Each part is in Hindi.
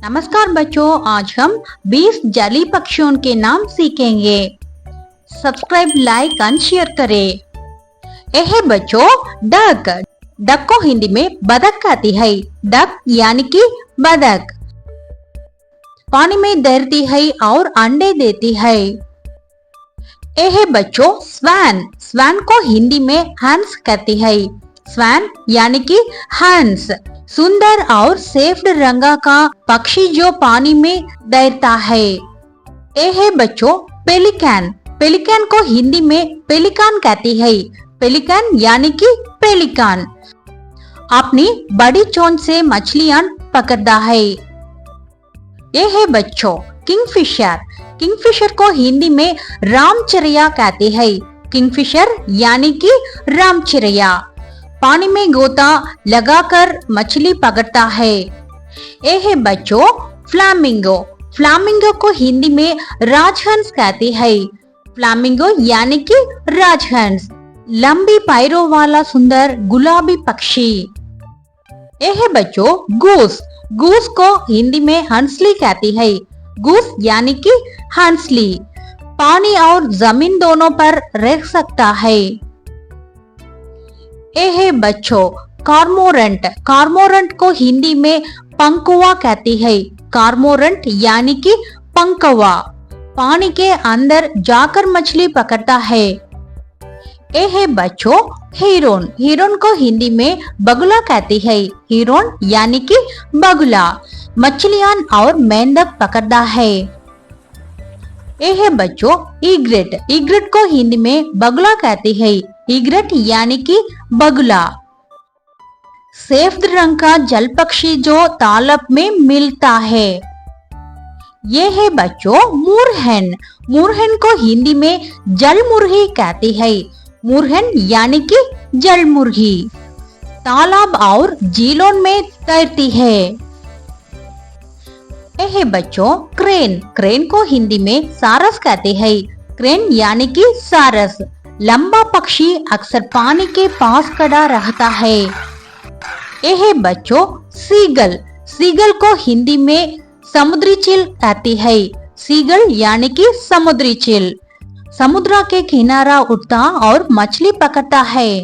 नमस्कार बच्चों, आज हम 20 जलीय पक्षियों के नाम सीखेंगे। सब्सक्राइब, लाइक एंड शेयर करें। यह है बच्चों डक। डक को हिंदी में बतख कहती है। डक यानी कि बतख पानी में तैरती है और अंडे देती है। यह है बच्चों स्वैन। स्वैन को हिंदी में हंस कहती है। स्वैन यानी कि हंस सुंदर और सफेद रंग का पक्षी जो पानी में तैरता है। ये है बच्चों पेलिकन। पेलिकन को हिंदी में पेलिकान कहती है। पेलिकन यानी कि पेलिकान अपनी बड़ी चोंच से मछलियां पकड़ता है। ये है बच्चों किंगफिशर। किंगफिशर को हिंदी में रामचिरैया कहते हैं। किंगफिशर यानी कि रामचिरैया पानी में गोता लगाकर मछली पकड़ता है। ये है बच्चों फ्लामिंगो। फ्लामिंगो को हिंदी में राजहंस कहते हैं। फ्लामिंगो यानी कि राजहंस लंबी पैरों वाला सुंदर गुलाबी पक्षी। ये है बच्चों गूस। गूस को हिंदी में हंसली कहती है। गूस यानी कि हंसली पानी और जमीन दोनों पर रह सकता है। ये है बच्चों कॉर्मोरेंट। कॉर्मोरेंट को हिंदी में पंकुआ कहती है। कॉर्मोरेंट यानी कि पंकुआ पानी के अंदर जाकर मछली पकड़ता है। ये है बच्चों हिरन। हिरन को हिंदी में बगुला कहती है। हिरन यानी कि बगुला मछलियां और मेंढक पकड़ता है। ये है बच्चों ईग्रेट। ईग्रेट को हिंदी में बगुला कहती है। ईग्रेट यानी कि बगुला सफेद रंग का जल पक्षी जो तालाब में मिलता है। ये है बच्चों मुरहन। मुरहन को हिंदी में जल मुर्गी कहती है। मुरहन यानी कि जल मुर्गी तालाब और झीलों में तैरती है। ये है बच्चों क्रेन। क्रेन को हिंदी में सारस कहते हैं। क्रेन यानी कि सारस लंबा पक्षी अक्सर पानी के पास खड़ा रहता है। ये है बच्चों सीगल। सीगल को हिंदी में समुद्री चिल कहती है। सीगल यानी कि समुद्री चिल समुद्र के किनारा उठता और मछली पकड़ता है।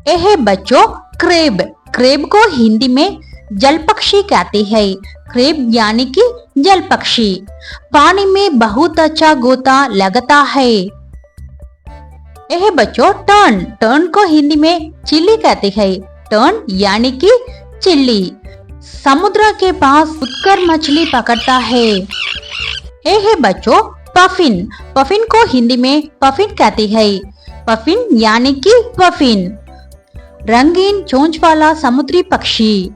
ये है बच्चों क्रेब। क्रेब को हिंदी में जल पक्षी कहती है। क्रेब यानी कि जल पक्षी पानी में बहुत अच्छा गोता लगता है। यह बच्चों टर्न। टर्न को हिंदी में चिल्ली कहते हैं। टर्न यानी कि चिल्ली समुद्र के पास उठकर मछली पकड़ता है। यह बच्चों पफिन। पफिन को हिंदी में पफिन कहती है। पफिन यानी कि पफिन रंगीन चोंच वाला समुद्री पक्षी।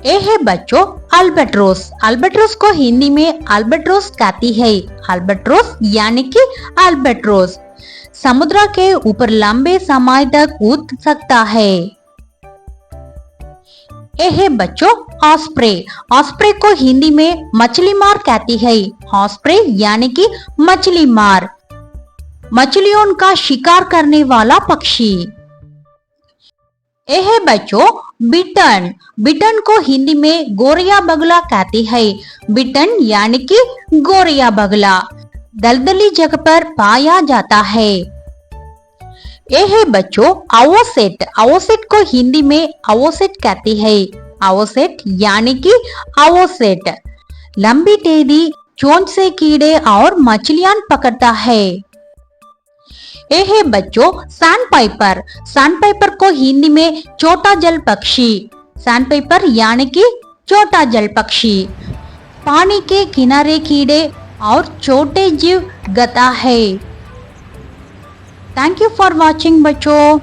ये है बच्चों अल्बाट्रोस। अल्बाट्रोस को हिंदी में अल्बाट्रोस कहती है। अल्बाट्रोस यानी कि अल्बाट्रोस समुद्र के ऊपर लंबे समय तक उड़ सकता है। ये है बच्चों ऑस्प्रे। ऑस्प्रे को हिंदी में मछली मार कहती है। ऑस्प्रे यानी कि मछली मार मछलियों का शिकार करने वाला पक्षी। ये है बच्चों बिटन। बिटन को हिंदी में गोरिया बगुला कहती है। बिटन यानी कि गोरिया बगुला दलदली जगह पर पाया जाता है। ये है बच्चों आवोसेट। आवोसेट को हिंदी में आवोसेट कहती है। आवोसेट यानी कि आवोसेट लंबी टेढ़ी चोंच से कीड़े और मछलियां पकड़ता है। ये है बच्चों सैंडपाइपर। सैंडपाइपर को हिंदी में छोटा जल पक्षी सैंडपाइपर यानी कि छोटा जल पक्षी पानी के किनारे कीड़े और छोटे जीव गता है। थैंक यू फॉर वॉचिंग बच्चों।